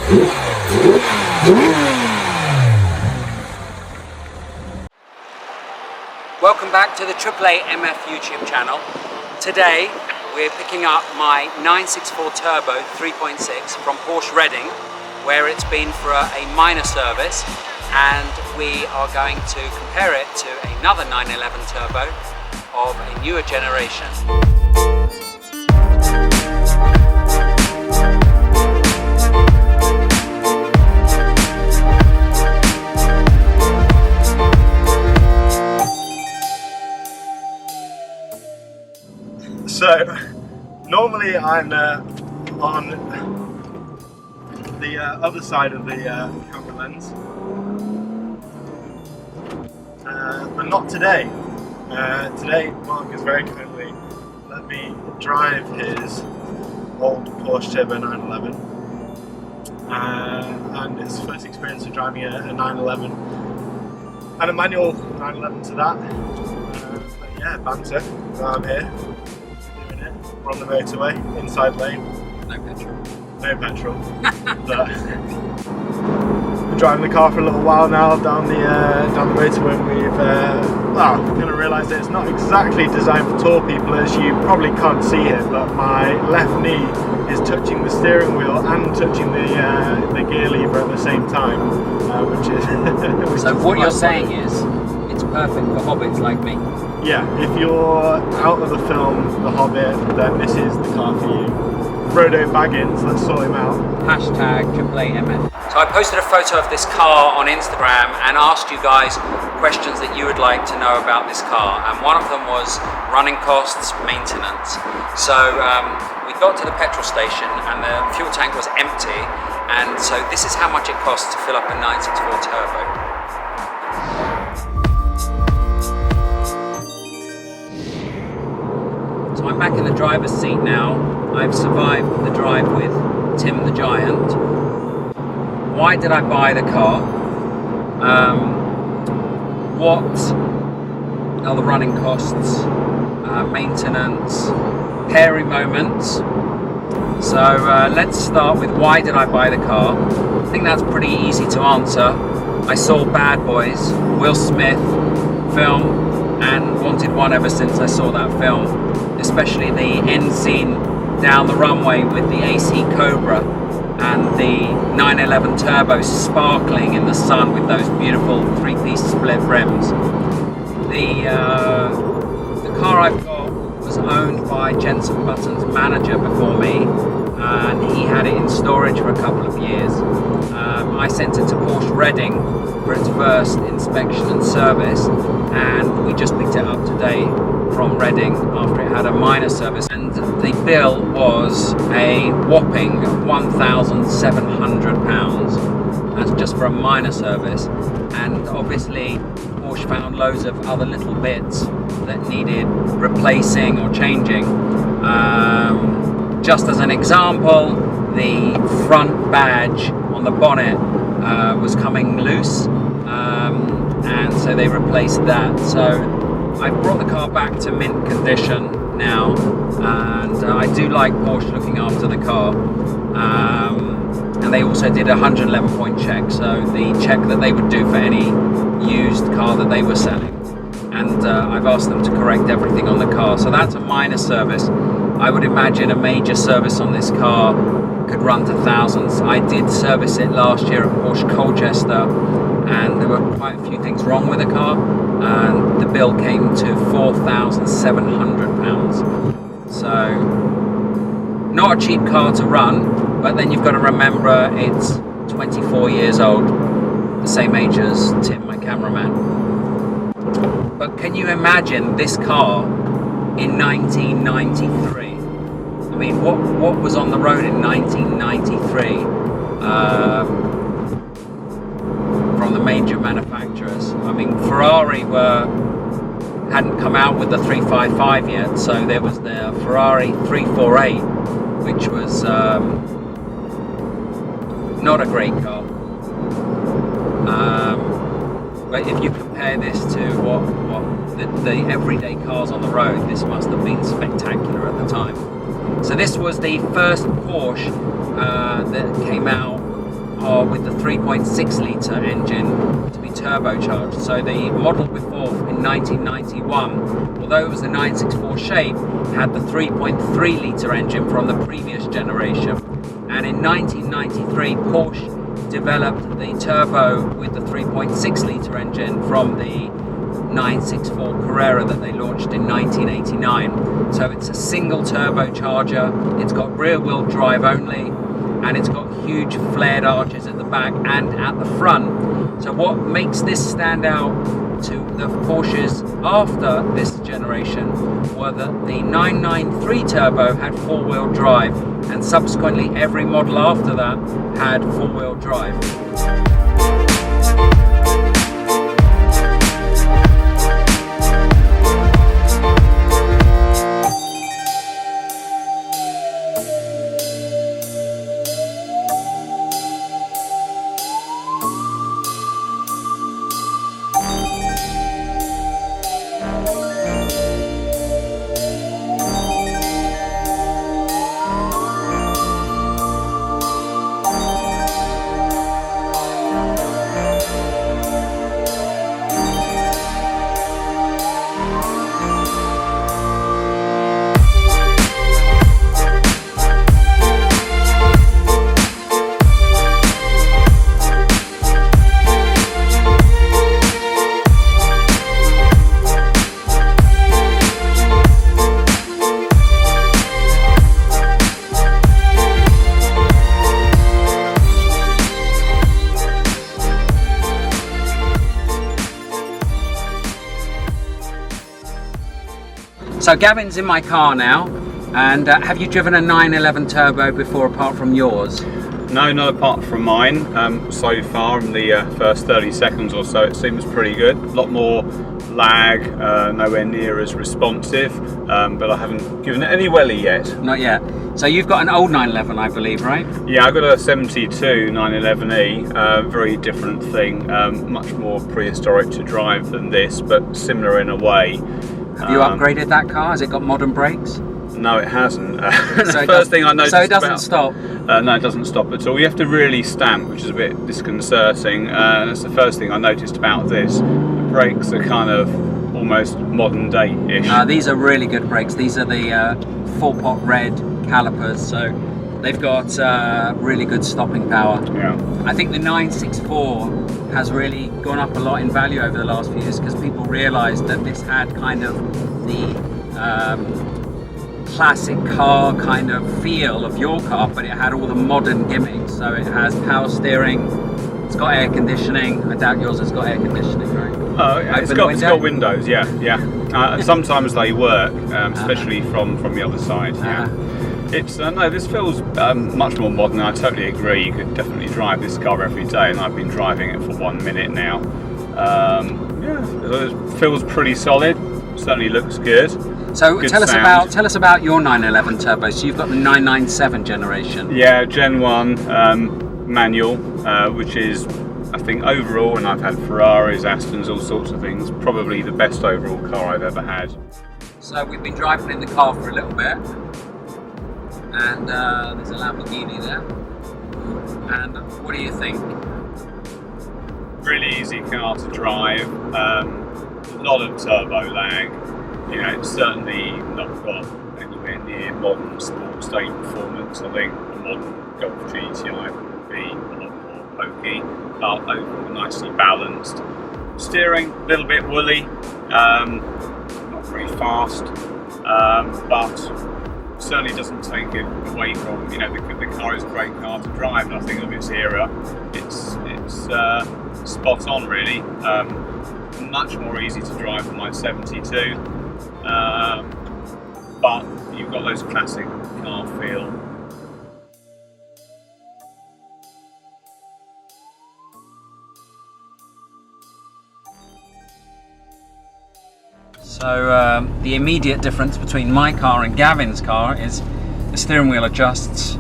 Welcome back to the AAA MF YouTube channel. Today we're picking up my 964 Turbo 3.6 from Porsche Reading, where it's been for a minor service, and we are going to compare it to another 911 Turbo of a newer generation. So, normally I'm on the other side of the camera lens, but not today. Today Mark has very kindly let me drive his old Porsche Turbo 911, and it's his first experience of driving a 911 and a manual 911 to that. But yeah, banter, so I'm here. We're on the motorway, inside lane. No petrol. No petrol. But we're driving the car for a little while now down the motorway, and we've kind of realised that it's not exactly designed for tall people, as you probably can't see here, but my left knee is touching the steering wheel and touching the gear lever at the same time, which is. So what you're saying is, it's perfect for hobbits like me. Yeah, if you're out of the film The Hobbit, then this is the car for you. Frodo Baggins, let's sort him out. Hashtag AAAMF. So I posted a photo of this car on Instagram and asked you guys questions that you would like to know about this car, and one of them was running costs, maintenance. So we got to the petrol station and the fuel tank was empty, and so this is how much it costs to fill up a 964 Turbo. So I'm back in the driver's seat now. I've survived the drive with Tim the Giant. Why did I buy the car? What are the running costs, maintenance, hairy moments? So let's start with why did I buy the car? I think that's pretty easy to answer. I saw Bad Boys, Will Smith film, and wanted one ever since I saw that film, especially the end scene down the runway with the AC Cobra and the 911 Turbo sparkling in the sun with those beautiful three-piece split rims. The car I've got was owned by Jensen Button's manager before me, and he had it in storage for a couple of years. I sent it to Porsche Reading for its first inspection and service, and we just picked it up today from Reading after it had a minor service, and the bill was a whopping £1,700. That's just for a minor service, and obviously Porsche found loads of other little bits that needed replacing or changing. Just as an example, the front badge on the bonnet was coming loose, and so they replaced that. So I brought the car back to mint condition now, and I do like Porsche looking after the car. And they also did a 111-point check, so the check that they would do for any used car that they were selling. And I've asked them to correct everything on the car. So that's a minor service. I would imagine a major service on this car could run to thousands. I did service it last year at Porsche Colchester, and there were quite a few things wrong with the car, and the bill came to £4,700. So not a cheap car to run, but then you've got to remember it's 24 years old, the same age as Tim, my cameraman. But can you imagine this car in 1993? I mean, what was on the road in 1993 from the major manufacturers? I mean, Ferrari hadn't come out with the 355 yet, so there was the Ferrari 348, which was not a great car. But if you compare this to what the everyday cars on the road, this must have been spectacular at the time. So this was the first Porsche that came out car with the 3.6 litre engine to be turbocharged. So the model before in 1991, although it was the 964 shape, had the 3.3 litre engine from the previous generation. And in 1993, Porsche developed the turbo with the 3.6 litre engine from the 964 Carrera that they launched in 1989. So it's a single turbocharger, it's got rear wheel drive only, and it's got huge flared arches at the back and at the front. So what makes this stand out to the Porsches after this generation were that the 993 turbo had four-wheel drive, and subsequently every model after that had four-wheel drive. So Gavin's in my car now, and have you driven a 911 turbo before apart from yours? No, not apart from mine. So far in the first 30 seconds or so it seems pretty good. A lot more lag, nowhere near as responsive, but I haven't given it any welly yet. Not yet. So you've got an old 911, I believe, right? Yeah, I got a 72 911E, very different thing, much more prehistoric to drive than this, but similar in a way. Have you upgraded that car? Has it got modern brakes? No, it hasn't. So the first thing I noticed. So it doesn't stop? No, it doesn't stop at all. You have to really stamp, which is a bit disconcerting. That's the first thing I noticed about this. The brakes are kind of almost modern day-ish. These are really good brakes. These are the full pot red calipers, so they've got really good stopping power. Yeah. I think the 964 has really gone up a lot in value over the last few years because people realised that this had kind of the classic car kind of feel of your car, but it had all the modern gimmicks. So it has power steering, it's got air conditioning. I doubt yours has got air conditioning, right? Oh, yeah, it's got windows, yeah. Sometimes they work, especially from the other side. Yeah. It's no, this feels much more modern. I totally agree. You could definitely drive this car every day, and I've been driving it for 1 minute now. Yeah, it feels pretty solid. Certainly looks good. So good tell us sound. about your 911 turbo. So you've got the 997 generation. Yeah, Gen 1 manual, which is, I think, overall, and I've had Ferraris, Astons, all sorts of things, probably the best overall car I've ever had. So we've been driving in the car for a little bit, and there's a Lamborghini there. And what do you think? Really easy car to drive. A lot of turbo lag. You know, it's certainly not got anywhere near modern sports day performance. I think a modern Golf GTI would be a lot more pokey. Overall nicely balanced. Steering a little bit woolly, not very fast, but certainly doesn't take it away from, you know, the car is a great car to drive, and I think of its era, it's spot on really. Much more easy to drive than my 72, but you've got those classic car feel. So the immediate difference between my car and Gavin's car is the steering wheel adjusts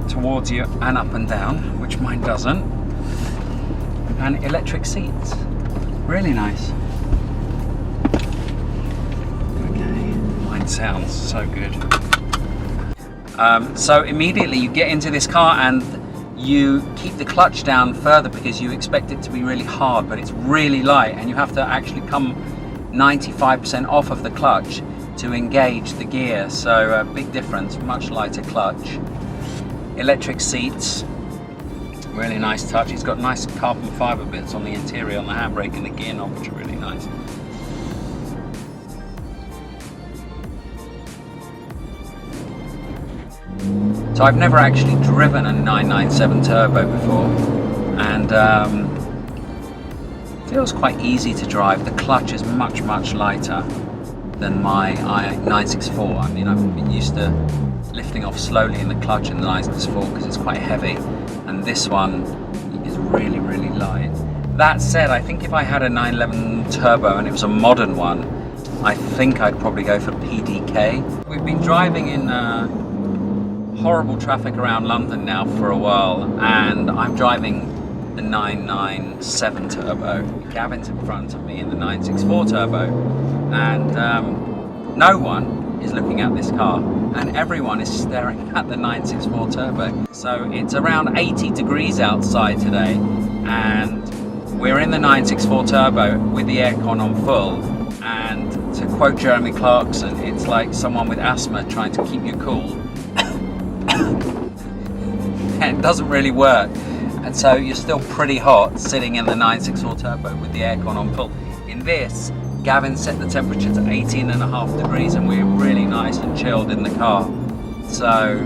towards you and up and down, which mine doesn't, and electric seats. Really nice. Okay, mine sounds so good. So immediately you get into this car and you keep the clutch down further because you expect it to be really hard, but it's really light, and you have to actually come 95% off of the clutch to engage the gear. So a big difference, much lighter clutch. Electric seats, really nice touch. It's got nice carbon fiber bits on the interior, on the handbrake and the gear knob, which are really nice. So I've never actually driven a 997 turbo before, and feels quite easy to drive. The clutch is much lighter than my 964. I mean, I've been used to lifting off slowly in the clutch in the 964 because it's quite heavy, and this one is really light. That said, I think if I had a 911 turbo and it was a modern one, I think I'd probably go for PDK. We've been driving in horrible traffic around London now for a while, and I'm driving the 997 turbo. Gavin's in front of me in the 964 turbo, and no one is looking at this car, and everyone is staring at the 964 turbo. So it's around 80 degrees outside today, and we're in the 964 turbo with the aircon on full, and to quote Jeremy Clarkson, it's like someone with asthma trying to keep you cool. And it doesn't really work, and so you're still pretty hot sitting in the 964 turbo with the aircon on full. In this, Gavin set the temperature to 18.5 degrees, and we're really nice and chilled in the car. So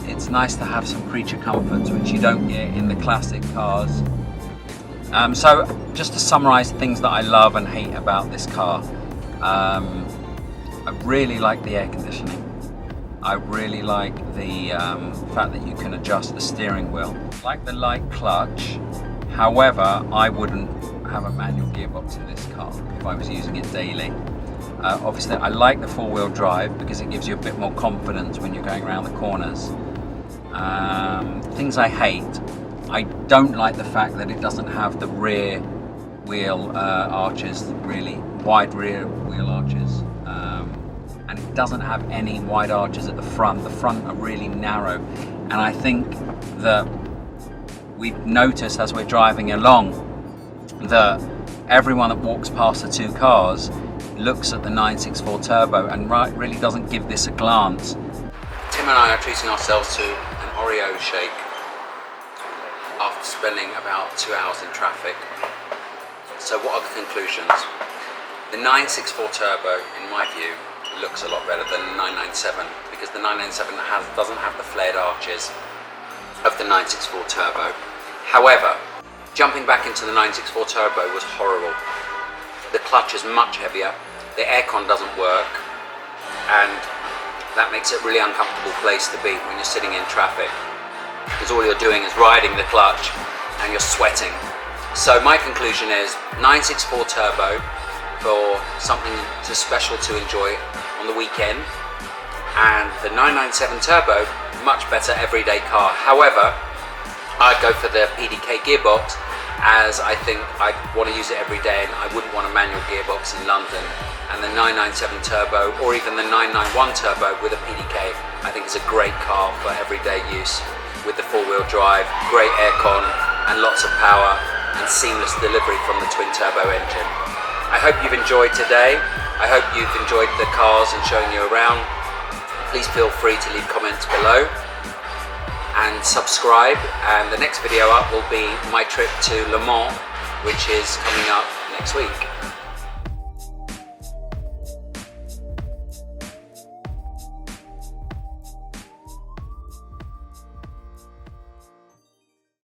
it's nice to have some creature comforts which you don't get in the classic cars. So just to summarize things that I love and hate about this car, I really like the air conditioning. I really like the fact that you can adjust the steering wheel. I like the light clutch. However, I wouldn't have a manual gearbox in this car if I was using it daily. Obviously, I like the four-wheel drive because it gives you a bit more confidence when you're going around the corners. Things I hate, I don't like the fact that it doesn't have the rear wheel arches, really wide rear wheel arches. And it doesn't have any wide arches at the front. The front are really narrow, and I think that we've noticed as we're driving along that everyone that walks past the two cars looks at the 964 turbo and really doesn't give this a glance. Tim and I are treating ourselves to an Oreo shake after spending about 2 hours in traffic. So what are the conclusions? The 964 turbo, in my view, looks a lot better than the 997 because the 997 doesn't have the flared arches of the 964 turbo. However, jumping back into the 964 turbo was horrible. The clutch is much heavier, the aircon doesn't work, and that makes it a really uncomfortable place to be when you're sitting in traffic because all you're doing is riding the clutch and you're sweating. So my conclusion is 964 turbo for something special to enjoy on the weekend, and the 997 turbo, much better everyday car. However, I'd go for the PDK gearbox as I think I'd want to use it every day and I wouldn't want a manual gearbox in London. And the 997 turbo or even the 991 turbo with a PDK I think is a great car for everyday use with the four-wheel drive, great aircon and lots of power and seamless delivery from the twin turbo engine. I hope you've enjoyed today. I hope you've enjoyed the cars and showing you around. Please feel free to leave comments below and subscribe, and the next video up will be my trip to Le Mans, which is coming up next week.